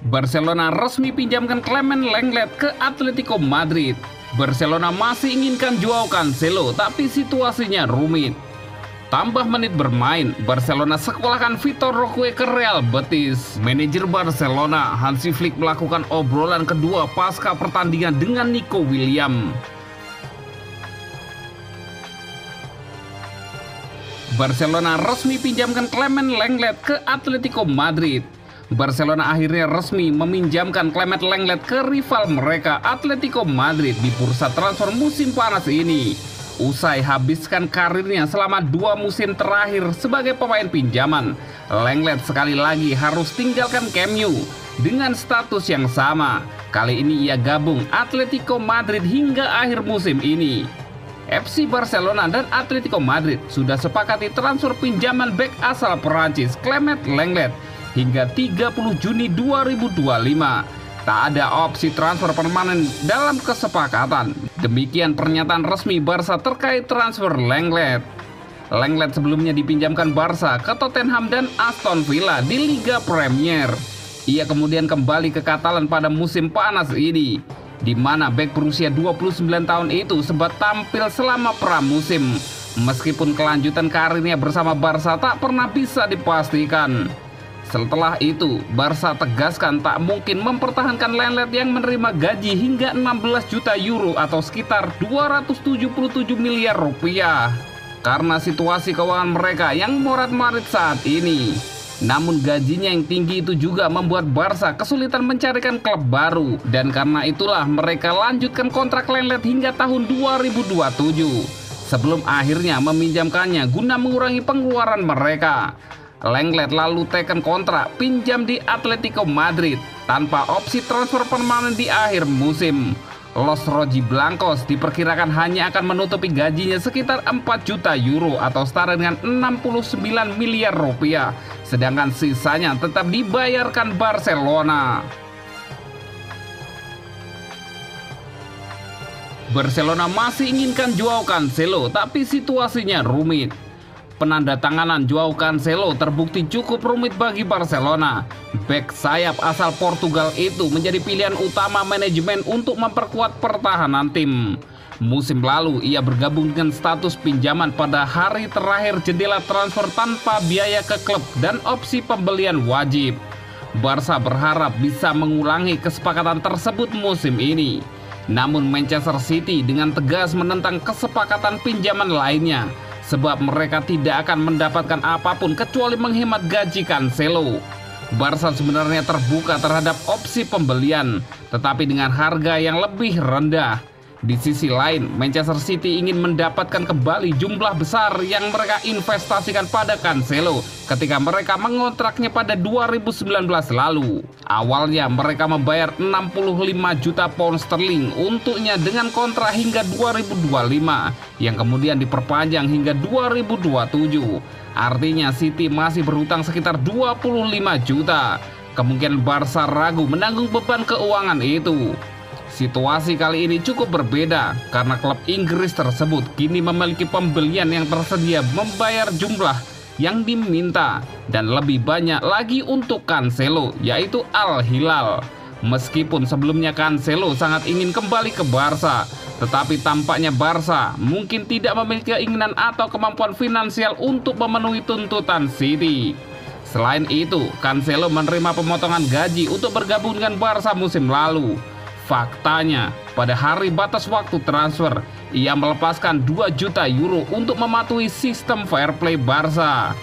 Barcelona resmi pinjamkan Clement Lenglet ke Atletico Madrid. Barcelona masih inginkan Joao Cancelo, tapi situasinya rumit. Tambah menit bermain, Barcelona sekolahkan Vitor Roque ke Real Betis. Manajer Barcelona, Hansi Flick melakukan obrolan kedua pasca pertandingan dengan Nico Williams. Barcelona resmi pinjamkan Clement Lenglet ke Atletico Madrid. Barcelona akhirnya resmi meminjamkan Clement Lenglet ke rival mereka Atletico Madrid di bursa transfer musim panas ini. Usai habiskan karirnya selama 2 musim terakhir sebagai pemain pinjaman, Lenglet sekali lagi harus tinggalkan Camp Nou dengan status yang sama. Kali ini ia gabung Atletico Madrid hingga akhir musim ini. FC Barcelona dan Atletico Madrid sudah sepakati transfer pinjaman bek asal Perancis Clement Lenglet hingga 30 Juni 2025. Tak ada opsi transfer permanen dalam kesepakatan. Demikian pernyataan resmi Barca terkait transfer Lenglet. Lenglet sebelumnya dipinjamkan Barca ke Tottenham dan Aston Villa di Liga Premier. Ia kemudian kembali ke Katalan pada musim panas ini, di mana bek berusia 29 tahun itu sempat tampil selama pramusim. Meskipun kelanjutan karirnya bersama Barca tak pernah bisa dipastikan. Setelah itu, Barca tegaskan tak mungkin mempertahankan Lenglet yang menerima gaji hingga 16 juta euro atau sekitar 277 miliar rupiah karena situasi keuangan mereka yang morat-marit saat ini. Namun gajinya yang tinggi itu juga membuat Barca kesulitan mencarikan klub baru, dan karena itulah mereka lanjutkan kontrak Lenglet hingga tahun 2027 sebelum akhirnya meminjamkannya guna mengurangi pengeluaran mereka. Lenglet lalu teken kontrak pinjam di Atletico Madrid tanpa opsi transfer permanen di akhir musim. Los Rojiblancos diperkirakan hanya akan menutupi gajinya sekitar 4 juta euro atau setara dengan 69 miliar rupiah, sedangkan sisanya tetap dibayarkan Barcelona. Barcelona masih inginkan Joao Cancelo, tapi situasinya rumit. Penandatanganan Joao Cancelo terbukti cukup rumit bagi Barcelona. Bek sayap asal Portugal itu menjadi pilihan utama manajemen untuk memperkuat pertahanan tim. Musim lalu ia bergabung dengan status pinjaman pada hari terakhir jendela transfer tanpa biaya ke klub dan opsi pembelian wajib. Barca berharap bisa mengulangi kesepakatan tersebut musim ini. Namun Manchester City dengan tegas menentang kesepakatan pinjaman lainnya, sebab mereka tidak akan mendapatkan apapun kecuali menghemat gaji Cancelo. Barca sebenarnya terbuka terhadap opsi pembelian, tetapi dengan harga yang lebih rendah. Di sisi lain, Manchester City ingin mendapatkan kembali jumlah besar yang mereka investasikan pada Cancelo ketika mereka mengontraknya pada 2019 lalu. Awalnya mereka membayar 65 juta pound sterling untuknya dengan kontrak hingga 2025 yang kemudian diperpanjang hingga 2027. Artinya City masih berhutang sekitar 25 juta. Kemungkinan Barca ragu menanggung beban keuangan itu. Situasi kali ini cukup berbeda karena klub Inggris tersebut kini memiliki pembelian yang tersedia membayar jumlah yang diminta dan lebih banyak lagi untuk Cancelo, yaitu Al Hilal. Meskipun sebelumnya Cancelo sangat ingin kembali ke Barca, tetapi tampaknya Barca mungkin tidak memiliki keinginan atau kemampuan finansial untuk memenuhi tuntutan City. Selain itu, Cancelo menerima pemotongan gaji untuk bergabung dengan Barca musim lalu. Faktanya, pada hari batas waktu transfer, ia melepaskan 2 juta euro untuk mematuhi sistem fair play Barca.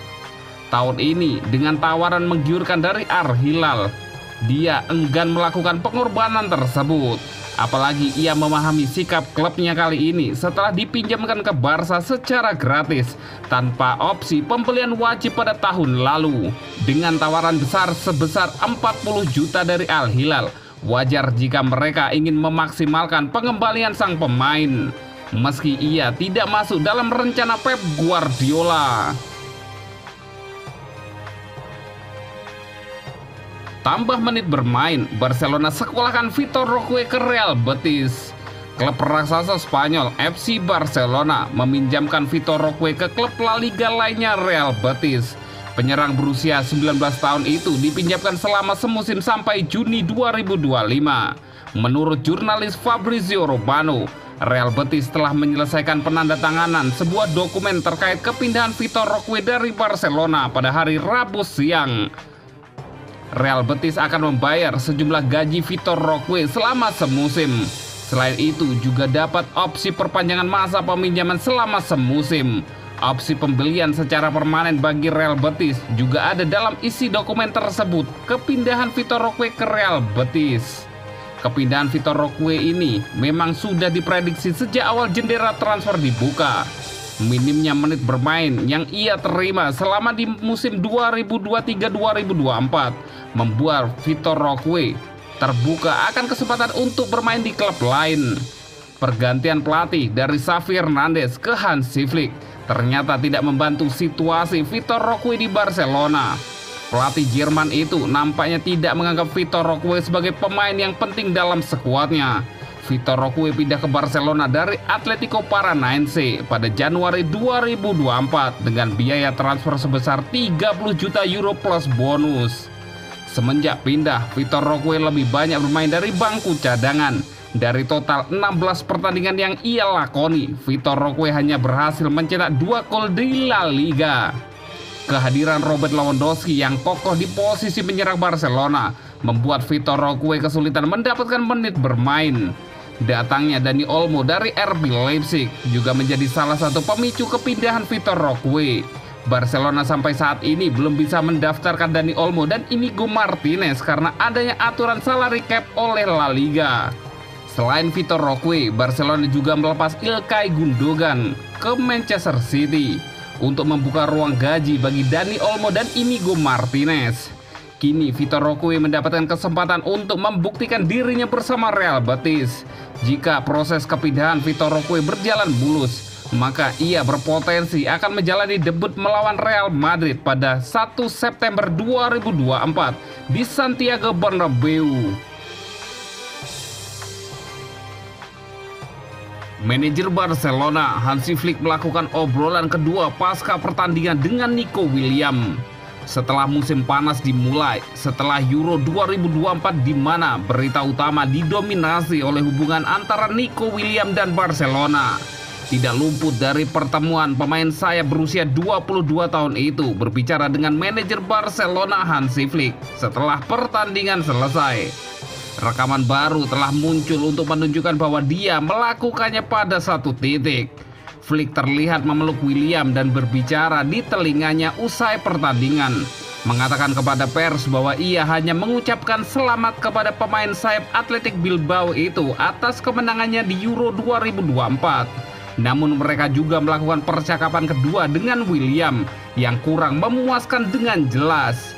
Tahun ini, dengan tawaran menggiurkan dari Al Hilal, dia enggan melakukan pengorbanan tersebut. Apalagi ia memahami sikap klubnya kali ini setelah dipinjamkan ke Barca secara gratis tanpa opsi pembelian wajib pada tahun lalu. Dengan tawaran besar sebesar 40 juta dari Al Hilal, wajar jika mereka ingin memaksimalkan pengembalian sang pemain, meski ia tidak masuk dalam rencana Pep Guardiola. Tambah menit bermain, Barcelona sekolahkan Vitor Roque ke Real Betis. Klub raksasa Spanyol FC Barcelona meminjamkan Vitor Roque ke klub La Liga lainnya Real Betis. Penyerang berusia 19 tahun itu dipinjamkan selama semusim sampai Juni 2025. Menurut jurnalis Fabrizio Romano, Real Betis telah menyelesaikan penandatanganan sebuah dokumen terkait kepindahan Vitor Roque dari Barcelona pada hari Rabu siang. Real Betis akan membayar sejumlah gaji Vitor Roque selama semusim. Selain itu juga dapat opsi perpanjangan masa peminjaman selama semusim. Opsi pembelian secara permanen bagi Real Betis juga ada dalam isi dokumen tersebut. Kepindahan Vitor Roque ke Real Betis. Kepindahan Vitor Roque ini memang sudah diprediksi sejak awal jendela transfer dibuka. Minimnya menit bermain yang ia terima selama di musim 2023-2024 membuat Vitor Roque terbuka akan kesempatan untuk bermain di klub lain. Pergantian pelatih dari Xavi Hernandez ke Hansi Flick ternyata tidak membantu situasi Vitor Roque di Barcelona. Pelatih Jerman itu nampaknya tidak menganggap Vitor Roque sebagai pemain yang penting dalam skuadnya. Vitor Roque pindah ke Barcelona dari Atletico Paranaense pada Januari 2024 dengan biaya transfer sebesar 30 juta euro plus bonus. Semenjak pindah, Vitor Roque lebih banyak bermain dari bangku cadangan. Dari total 16 pertandingan yang ia lakoni, Vitor Roque hanya berhasil mencetak 2 gol di La Liga. Kehadiran Robert Lewandowski yang kokoh di posisi penyerang Barcelona membuat Vitor Roque kesulitan mendapatkan menit bermain. Datangnya Dani Olmo dari RB Leipzig juga menjadi salah satu pemicu kepindahan Vitor Roque. Barcelona sampai saat ini belum bisa mendaftarkan Dani Olmo dan Inigo Martinez karena adanya aturan salary cap oleh La Liga. Selain Vitor Roque, Barcelona juga melepas Ilkay Gundogan ke Manchester City untuk membuka ruang gaji bagi Dani Olmo dan Inigo Martinez. Kini Vitor Roque mendapatkan kesempatan untuk membuktikan dirinya bersama Real Betis. Jika proses kepindahan Vitor Roque berjalan mulus, maka ia berpotensi akan menjalani debut melawan Real Madrid pada 1 September 2024 di Santiago Bernabeu. Manajer Barcelona Hansi Flick melakukan obrolan kedua pasca pertandingan dengan Nico Williams. Setelah musim panas dimulai, setelah Euro 2024 di mana berita utama didominasi oleh hubungan antara Nico Williams dan Barcelona. Tidak luput dari pertemuan pemain sayap berusia 22 tahun itu berbicara dengan manajer Barcelona Hansi Flick setelah pertandingan selesai. Rekaman baru telah muncul untuk menunjukkan bahwa dia melakukannya pada satu titik. Flick terlihat memeluk William dan berbicara di telinganya usai pertandingan, mengatakan kepada pers bahwa ia hanya mengucapkan selamat kepada pemain sayap Athletic Bilbao itu atas kemenangannya di Euro 2024. Namun mereka juga melakukan percakapan kedua dengan William yang kurang memuaskan dengan jelas.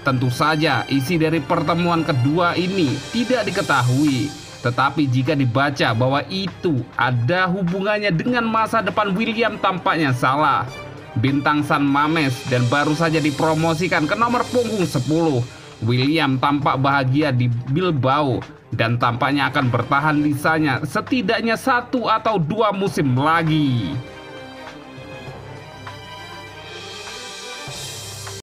Tentu saja isi dari pertemuan kedua ini tidak diketahui. Tetapi jika dibaca bahwa itu ada hubungannya dengan masa depan William tampaknya salah. Bintang San Mames dan baru saja dipromosikan ke nomor punggung 10. William tampak bahagia di Bilbao dan tampaknya akan bertahan di sana setidaknya 1 atau 2 musim lagi.